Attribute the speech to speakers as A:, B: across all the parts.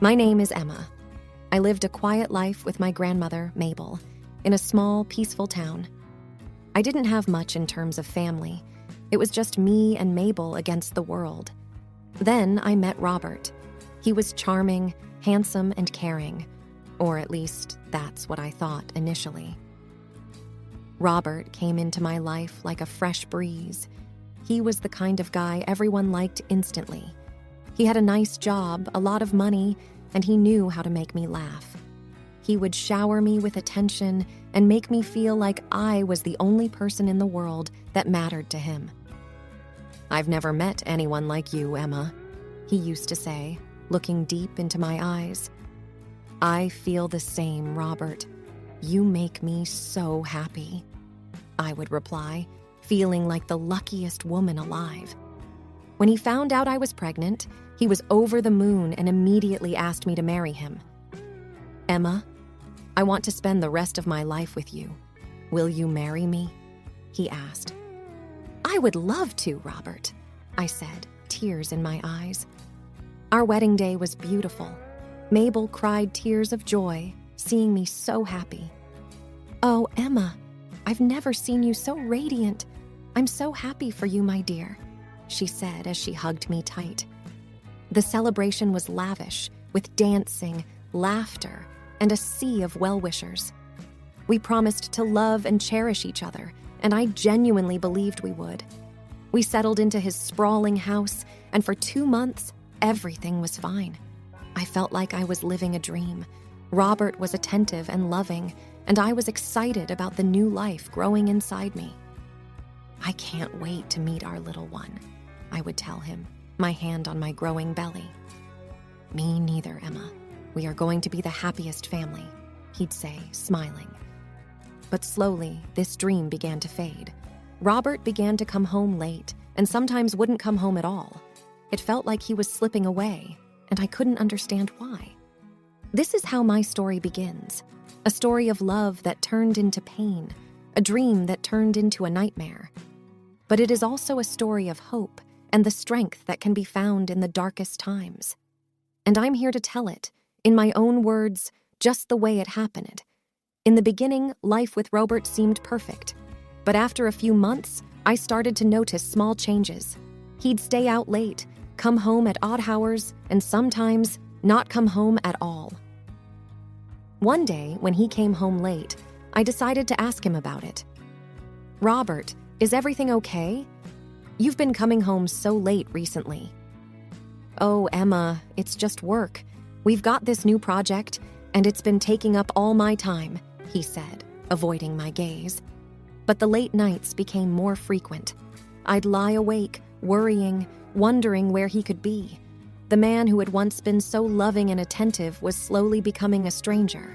A: My name is Emma. I lived a quiet life with my grandmother, Mabel, in a small, peaceful town. I didn't have much in terms of family. It was just me and Mabel against the world. Then I met Robert. He was charming, handsome, and caring. Or at least, that's what I thought initially. Robert came into my life like a fresh breeze. He was the kind of guy everyone liked instantly. He had a nice job, a lot of money, and he knew how to make me laugh. He would shower me with attention and make me feel like I was the only person in the world that mattered to him. "I've never met anyone like you, Emma," he used to say, looking deep into my eyes. "I feel the same, Robert. You make me so happy," I would reply, feeling like the luckiest woman alive. When he found out I was pregnant, he was over the moon and immediately asked me to marry him. "Emma, I want to spend the rest of my life with you. Will you marry me?" he asked. "I would love to, Robert," I said, tears in my eyes. Our wedding day was beautiful. Mabel cried tears of joy, seeing me so happy. "Oh, Emma, I've never seen you so radiant. I'm so happy for you, my dear," she said as she hugged me tight. The celebration was lavish, with dancing, laughter, and a sea of well-wishers. We promised to love and cherish each other, and I genuinely believed we would. We settled into his sprawling house, and for 2 months, everything was fine. I felt like I was living a dream. Robert was attentive and loving, and I was excited about the new life growing inside me. "I can't wait to meet our little one," I would tell him, my hand on my growing belly. "Me neither, Emma. We are going to be the happiest family," he'd say, smiling. But slowly, this dream began to fade. Robert began to come home late, and sometimes wouldn't come home at all. It felt like he was slipping away, and I couldn't understand why. This is how my story begins. A story of love that turned into pain, a dream that turned into a nightmare. But it is also a story of hope and the strength that can be found in the darkest times. And I'm here to tell it, in my own words, just the way it happened. In the beginning, life with Robert seemed perfect. But after a few months, I started to notice small changes. He'd stay out late, come home at odd hours, and sometimes not come home at all. One day, when he came home late, I decided to ask him about it. "Robert, is everything okay? You've been coming home so late recently." "Oh, Emma, it's just work. We've got this new project, and it's been taking up all my time," he said, avoiding my gaze. But the late nights became more frequent. I'd lie awake, worrying, wondering where he could be. The man who had once been so loving and attentive was slowly becoming a stranger.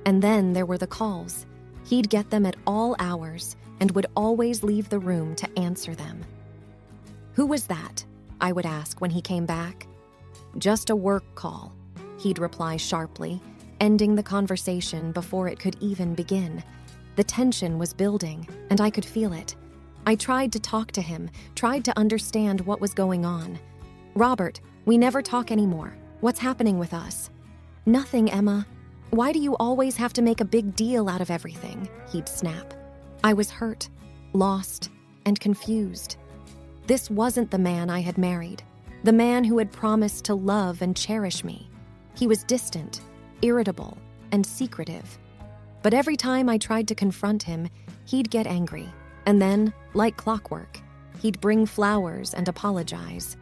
A: And then there were the calls. He'd get them at all hours and would always leave the room to answer them. "Who was that?" I would ask when he came back. "Just a work call," he'd reply sharply, ending the conversation before it could even begin. The tension was building, and I could feel it. I tried to talk to him, tried to understand what was going on. "Robert, we never talk anymore. What's happening with us?" "Nothing, Emma. Why do you always have to make a big deal out of everything?" he'd snap. I was hurt, lost, and confused. This wasn't the man I had married, the man who had promised to love and cherish me. He was distant, irritable, and secretive. But every time I tried to confront him, he'd get angry, and then, like clockwork, he'd bring flowers and apologize.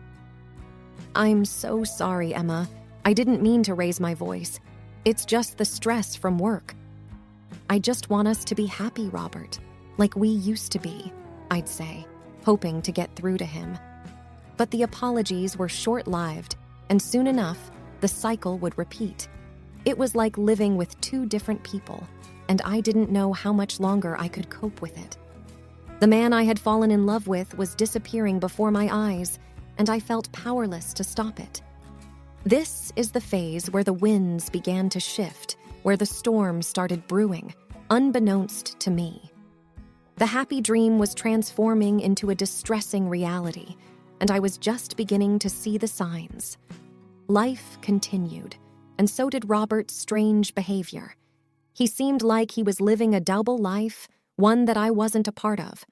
A: "I'm so sorry, Emma. I didn't mean to raise my voice. It's just the stress from work. I just want us to be happy, Robert, like we used to be," I'd say, hoping to get through to him. But the apologies were short-lived, and soon enough, the cycle would repeat. It was like living with 2 different people, and I didn't know how much longer I could cope with it. The man I had fallen in love with was disappearing before my eyes, and I felt powerless to stop it. This is the phase where the winds began to shift, where the storm started brewing, unbeknownst to me. The happy dream was transforming into a distressing reality, and I was just beginning to see the signs. Life continued, and so did Robert's strange behavior. He seemed like he was living a double life, one that I wasn't a part of.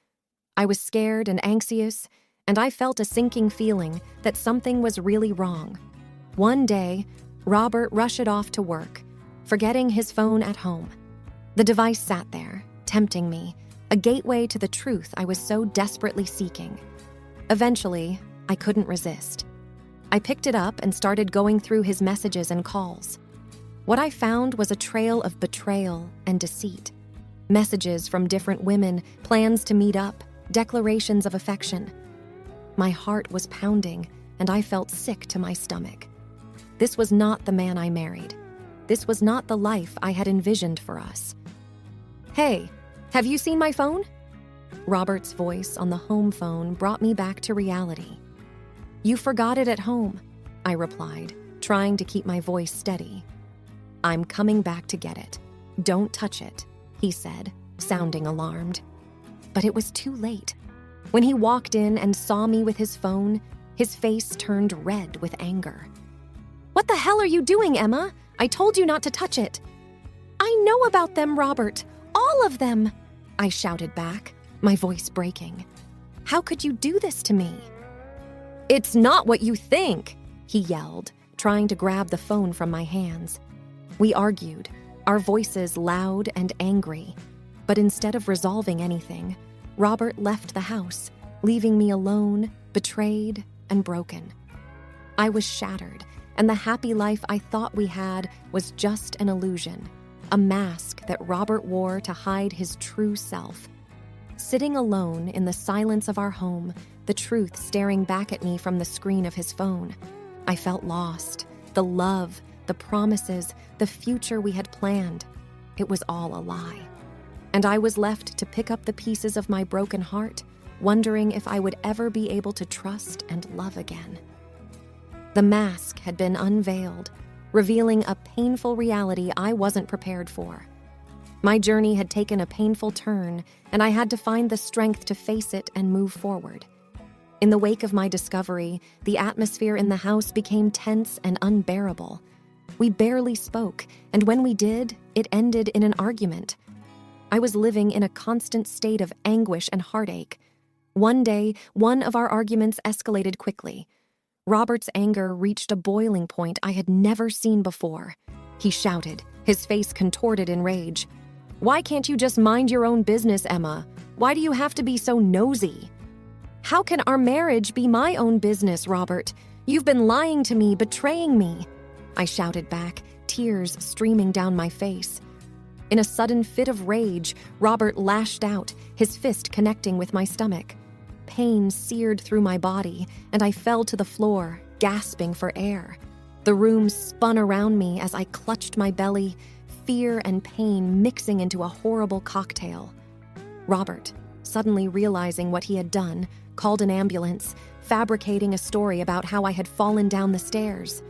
A: I was scared and anxious, and I felt a sinking feeling that something was really wrong. One day, Robert rushed off to work, forgetting his phone at home. The device sat there, tempting me, a gateway to the truth I was so desperately seeking. Eventually, I couldn't resist. I picked it up and started going through his messages and calls. What I found was a trail of betrayal and deceit. Messages from different women, plans to meet up, declarations of affection. My heart was pounding, and I felt sick to my stomach. This was not the man I married. This was not the life I had envisioned for us. "Hey, have you seen my phone?" Robert's voice on the home phone brought me back to reality. "You forgot it at home," I replied, trying to keep my voice steady. "I'm coming back to get it. Don't touch it," he said, sounding alarmed. But it was too late. When he walked in and saw me with his phone, his face turned red with anger. "What the hell are you doing, Emma? I told you not to touch it." "I know about them, Robert. All of them," I shouted back, my voice breaking. "How could you do this to me?" "It's not what you think," he yelled, trying to grab the phone from my hands. We argued, our voices loud and angry. But instead of resolving anything, Robert left the house, leaving me alone, betrayed, and broken. I was shattered, and the happy life I thought we had was just an illusion, a mask that Robert wore to hide his true self. Sitting alone in the silence of our home, the truth staring back at me from the screen of his phone, I felt lost. The love, the promises, the future we had planned, it was all a lie. And I was left to pick up the pieces of my broken heart, wondering if I would ever be able to trust and love again. The mask had been unveiled, revealing a painful reality I wasn't prepared for. My journey had taken a painful turn, and I had to find the strength to face it and move forward. In the wake of my discovery, the atmosphere in the house became tense and unbearable. We barely spoke, and when we did, it ended in an argument. I was living in a constant state of anguish and heartache. One day, one of our arguments escalated quickly. Robert's anger reached a boiling point I had never seen before. He shouted, his face contorted in rage. "Why can't you just mind your own business, Emma? Why do you have to be so nosy?" "How can our marriage be my own business, Robert? You've been lying to me, betraying me," I shouted back, tears streaming down my face. In a sudden fit of rage, Robert lashed out, his fist connecting with my stomach. Pain seared through my body, and I fell to the floor, gasping for air. The room spun around me as I clutched my belly, fear and pain mixing into a horrible cocktail. Robert, suddenly realizing what he had done, called an ambulance, fabricating a story about how I had fallen down the stairs.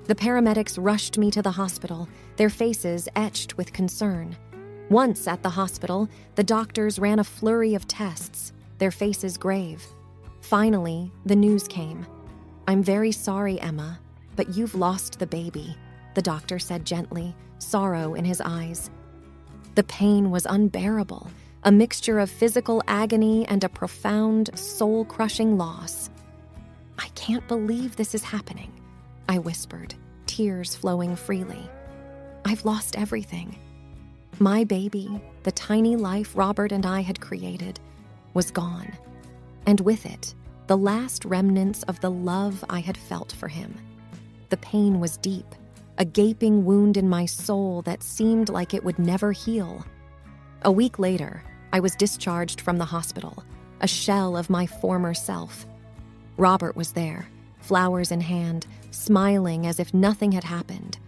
A: The paramedics rushed me to the hospital, their faces etched with concern. Once at the hospital, the doctors ran a flurry of tests, their faces grave. Finally, the news came. "I'm very sorry, Emma, but you've lost the baby," the doctor said gently, sorrow in his eyes. The pain was unbearable, a mixture of physical agony and a profound, soul-crushing loss. "I can't believe this is happening," I whispered, tears flowing freely. "I've lost everything." My baby, the tiny life Robert and I had created, was gone. And with it, the last remnants of the love I had felt for him. The pain was deep, a gaping wound in my soul that seemed like it would never heal. A week later, I was discharged from the hospital, a shell of my former self. Robert was there, flowers in hand, smiling as if nothing had happened.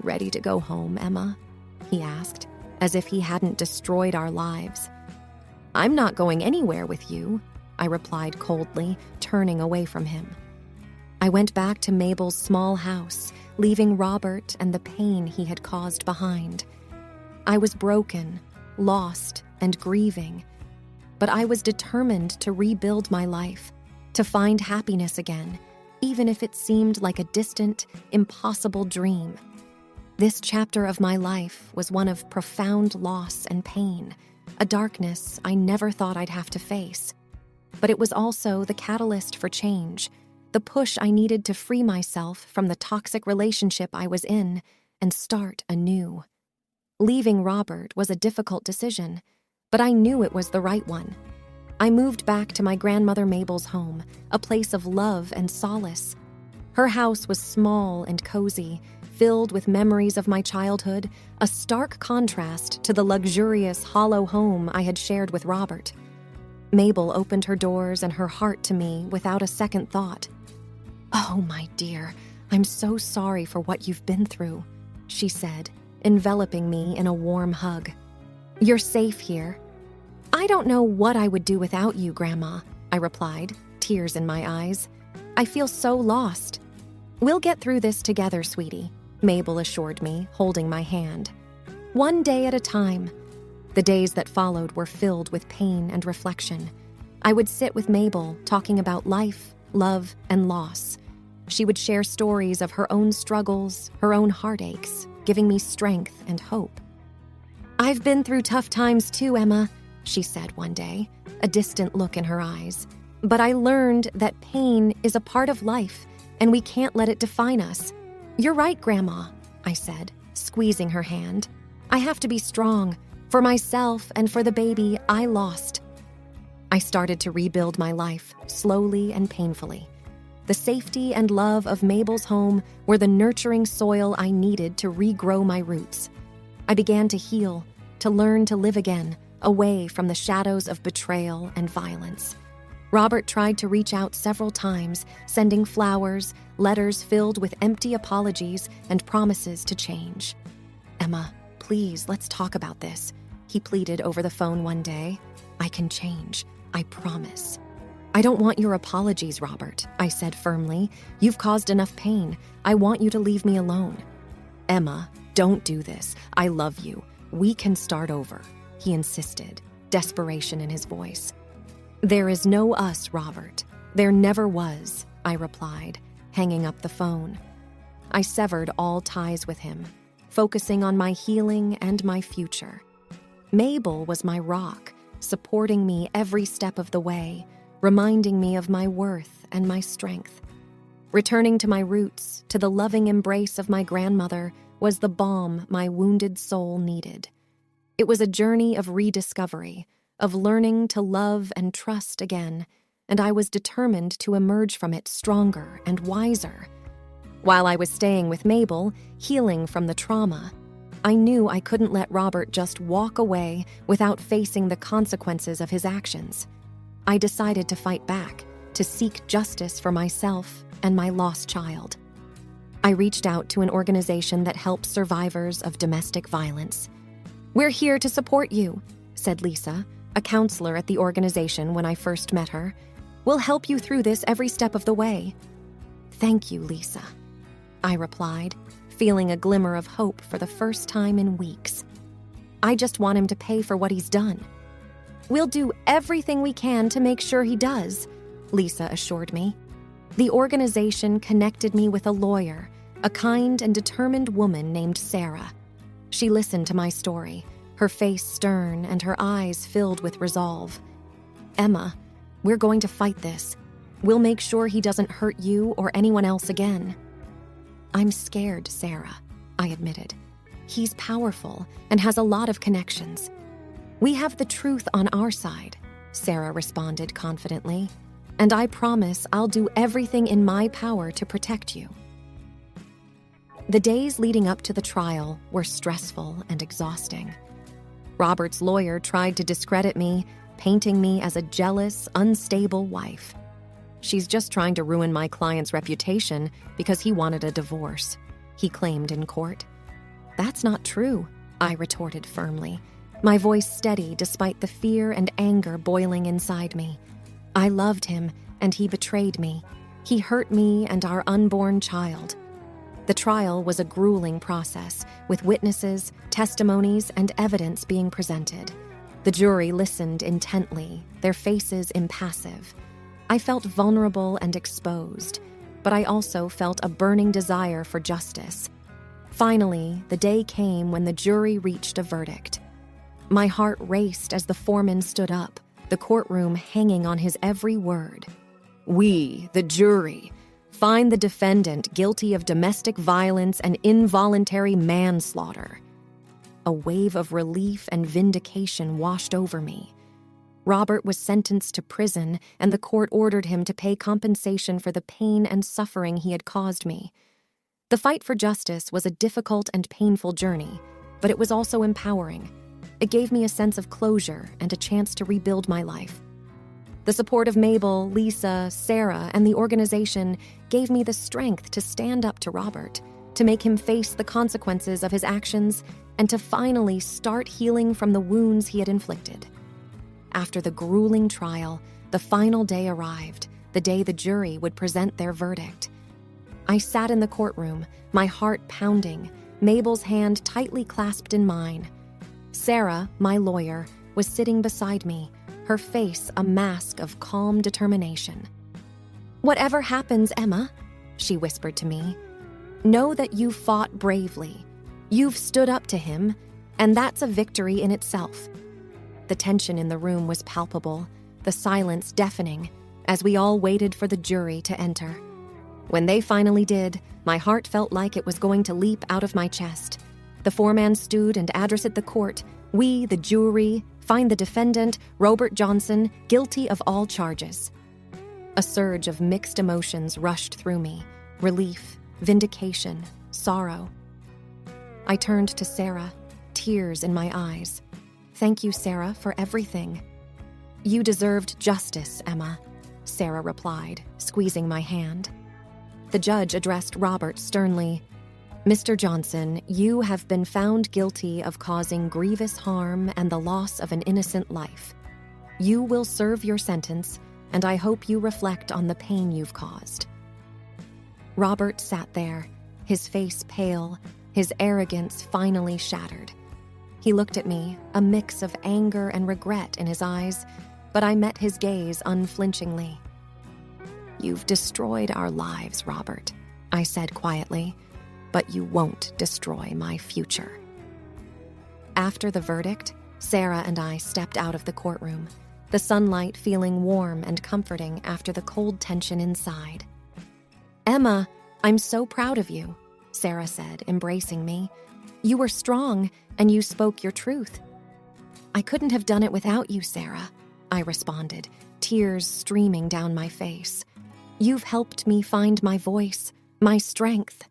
A: "Ready to go home, Emma?" he asked, as if he hadn't destroyed our lives. "I'm not going anywhere with you," I replied coldly, turning away from him. I went back to Mabel's small house, leaving Robert and the pain he had caused behind. I was broken, lost, and grieving, but I was determined to rebuild my life, to find happiness again, even if it seemed like a distant, impossible dream. This chapter of my life was one of profound loss and pain, a darkness I never thought I'd have to face. But it was also the catalyst for change, the push I needed to free myself from the toxic relationship I was in and start anew. Leaving Robert was a difficult decision, but I knew it was the right one. I moved back to my grandmother Mabel's home, a place of love and solace. Her house was small and cozy, filled with memories of my childhood, a stark contrast to the luxurious, hollow home I had shared with Robert. Mabel opened her doors and her heart to me without a second thought. "Oh, my dear, I'm so sorry for what you've been through," she said, enveloping me in a warm hug. "You're safe here." "I don't know what I would do without you, Grandma," I replied, tears in my eyes. "I feel so lost." "We'll get through this together, sweetie," Mabel assured me, holding my hand. "One day at a time." The days that followed were filled with pain and reflection. I would sit with Mabel, talking about life, love, and loss. She would share stories of her own struggles, her own heartaches, giving me strength and hope. "I've been through tough times too, Emma," she said one day, a distant look in her eyes. "But I learned that pain is a part of life, and we can't let it define us." "You're right, Grandma," I said, squeezing her hand. "I have to be strong, for myself and for the baby I lost." I started to rebuild my life, slowly and painfully. The safety and love of Mabel's home were the nurturing soil I needed to regrow my roots. I began to heal, to learn to live again, away from the shadows of betrayal and violence. Robert tried to reach out several times, sending flowers, letters filled with empty apologies and promises to change. "Emma, please, let's talk about this," he pleaded over the phone one day. "I can change, I promise." "I don't want your apologies, Robert," I said firmly. "You've caused enough pain. I want you to leave me alone." "Emma, don't do this. I love you. We can start over," he insisted, desperation in his voice. "There is no us, Robert. There never was," I replied, hanging up the phone. I severed all ties with him, focusing on my healing and my future. Mabel was my rock, supporting me every step of the way, reminding me of my worth and my strength. Returning to my roots, to the loving embrace of my grandmother, was the balm my wounded soul needed. It was a journey of rediscovery, of learning to love and trust again, and I was determined to emerge from it stronger and wiser. While I was staying with Mabel, healing from the trauma, I knew I couldn't let Robert just walk away without facing the consequences of his actions. I decided to fight back, to seek justice for myself and my lost child. I reached out to an organization that helps survivors of domestic violence. "We're here to support you," said Lisa, a counselor at the organization when I first met her. "We'll help you through this every step of the way." "Thank you, Lisa," I replied, feeling a glimmer of hope for the first time in weeks. "I just want him to pay for what he's done." "We'll do everything we can to make sure he does," Lisa assured me. The organization connected me with a lawyer, a kind and determined woman named Sarah. She listened to my story, her face stern and her eyes filled with resolve. "Emma, we're going to fight this. We'll make sure he doesn't hurt you or anyone else again." "I'm scared, Sarah," I admitted. "He's powerful and has a lot of connections." "We have the truth on our side," Sarah responded confidently, "and I promise I'll do everything in my power to protect you." The days leading up to the trial were stressful and exhausting. Robert's lawyer tried to discredit me, painting me as a jealous, unstable wife. "She's just trying to ruin my client's reputation because he wanted a divorce," he claimed in court. "That's not true," I retorted firmly, my voice steady despite the fear and anger boiling inside me. "I loved him, and he betrayed me. He hurt me and our unborn child." The trial was a grueling process, with witnesses, testimonies, and evidence being presented. The jury listened intently, their faces impassive. I felt vulnerable and exposed, but I also felt a burning desire for justice. Finally, the day came when the jury reached a verdict. My heart raced as the foreman stood up, the courtroom hanging on his every word. We, the jury, find the defendant guilty of domestic violence and involuntary manslaughter. A wave of relief and vindication washed over me. Robert was sentenced to prison, and the court ordered him to pay compensation for the pain and suffering he had caused me. The fight for justice was a difficult and painful journey, but it was also empowering. It gave me a sense of closure and a chance to rebuild my life. The support of Mabel, Lisa, Sarah, and the organization gave me the strength to stand up to Robert, to make him face the consequences of his actions, and to finally start healing from the wounds he had inflicted. After the grueling trial, the final day arrived, the day the jury would present their verdict. I sat in the courtroom, my heart pounding, Mabel's hand tightly clasped in mine. Sarah, my lawyer, was sitting beside me, her face a mask of calm determination. "Whatever happens, Emma," she whispered to me, "know that you fought bravely. You've stood up to him, and that's a victory in itself." The tension in the room was palpable, the silence deafening, as we all waited for the jury to enter. When they finally did, my heart felt like it was going to leap out of my chest. The foreman stood and addressed the court. We, the jury, find the defendant, Robert Johnson, guilty of all charges. A surge of mixed emotions rushed through me: relief, vindication, sorrow. I turned to Sarah, tears in my eyes. "Thank you, Sarah, for everything." "You deserved justice, Emma," Sarah replied, squeezing my hand. The judge addressed Robert sternly. "Mr. Johnson, you have been found guilty of causing grievous harm and the loss of an innocent life. You will serve your sentence, and I hope you reflect on the pain you've caused." Robert sat there, his face pale, his arrogance finally shattered. He looked at me, a mix of anger and regret in his eyes, but I met his gaze unflinchingly. "You've destroyed our lives, Robert," I said quietly, "but you won't destroy my future." After the verdict, Sarah and I stepped out of the courtroom, the sunlight feeling warm and comforting after the cold tension inside. "Emma, I'm so proud of you," Sarah said, embracing me. "You were strong, and you spoke your truth." "I couldn't have done it without you, Sarah," I responded, tears streaming down my face. "You've helped me find my voice, my strength."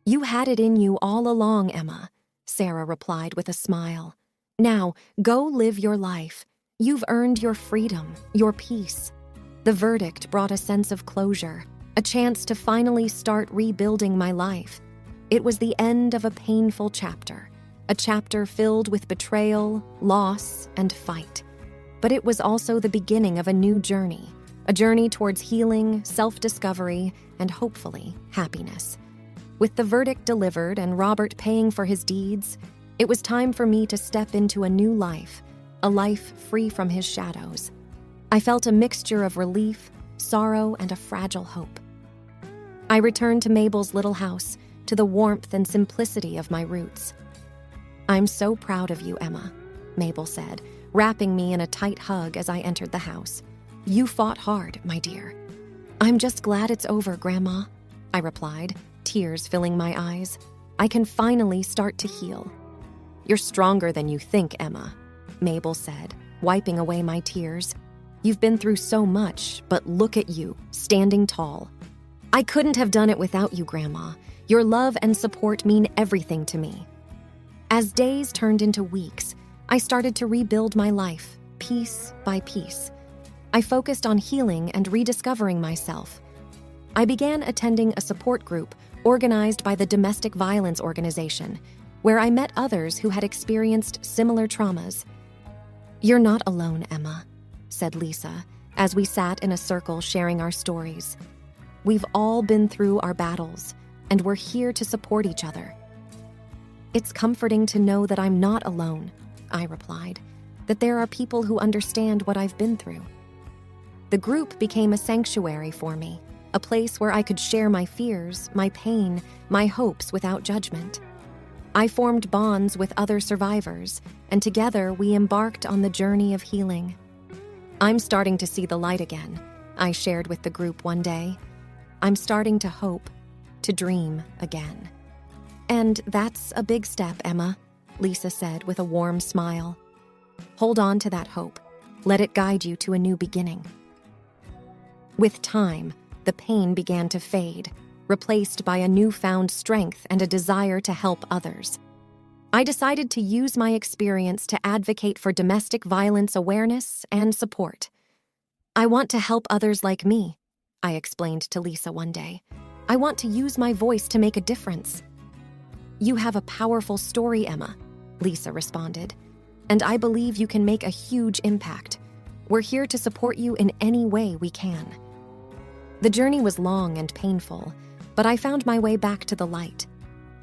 A: "You had it in you all along, Emma," Sarah replied with a smile. "Now, go live your life. You've earned your freedom, your peace." The verdict brought a sense of closure, a chance to finally start rebuilding my life. It was the end of a painful chapter, a chapter filled with betrayal, loss, and fight. But it was also the beginning of a new journey, a journey towards healing, self-discovery, and hopefully happiness. With the verdict delivered and Robert paying for his deeds, it was time for me to step into a new life, a life free from his shadows. I felt a mixture of relief, sorrow, and a fragile hope. I returned to Mabel's little house, to the warmth and simplicity of my roots. "I'm so proud of you, Emma," Mabel said, wrapping me in a tight hug as I entered the house. "You fought hard, my dear." "I'm just glad it's over, Grandma," I replied, tears filling my eyes. "I can finally start to heal." "You're stronger than you think, Emma," Mabel said, wiping away my tears. "You've been through so much, but look at you, standing tall." "I couldn't have done it without you, Grandma. Your love and support mean everything to me." As days turned into weeks, I started to rebuild my life, piece by piece. I focused on healing and rediscovering myself. I began attending a support group organized by the Domestic Violence Organization, where I met others who had experienced similar traumas. "You're not alone, Emma," said Lisa, as we sat in a circle sharing our stories. "We've all been through our battles, and we're here to support each other." "It's comforting to know that I'm not alone," I replied, "that there are people who understand what I've been through." The group became a sanctuary for me, a place where I could share my fears, my pain, my hopes without judgment. I formed bonds with other survivors, and together we embarked on the journey of healing. "I'm starting to see the light again," I shared with the group one day. "I'm starting to hope, to dream again." "And that's a big step, Emma," Lisa said with a warm smile. "Hold on to that hope. Let it guide you to a new beginning." With time, the pain began to fade, replaced by a newfound strength and a desire to help others. I decided to use my experience to advocate for domestic violence awareness and support. "I want to help others like me," I explained to Lisa one day. "I want to use my voice to make a difference." "You have a powerful story, Emma," Lisa responded, "and I believe you can make a huge impact. We're here to support you in any way we can." The journey was long and painful, but I found my way back to the light.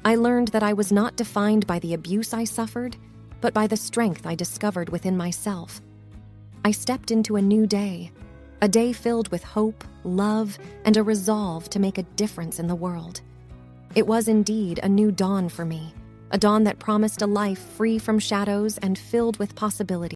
A: I learned that I was not defined by the abuse I suffered, but by the strength I discovered within myself. I stepped into a new day, a day filled with hope, love, and a resolve to make a difference in the world. It was indeed a new dawn for me, a dawn that promised a life free from shadows and filled with possibilities.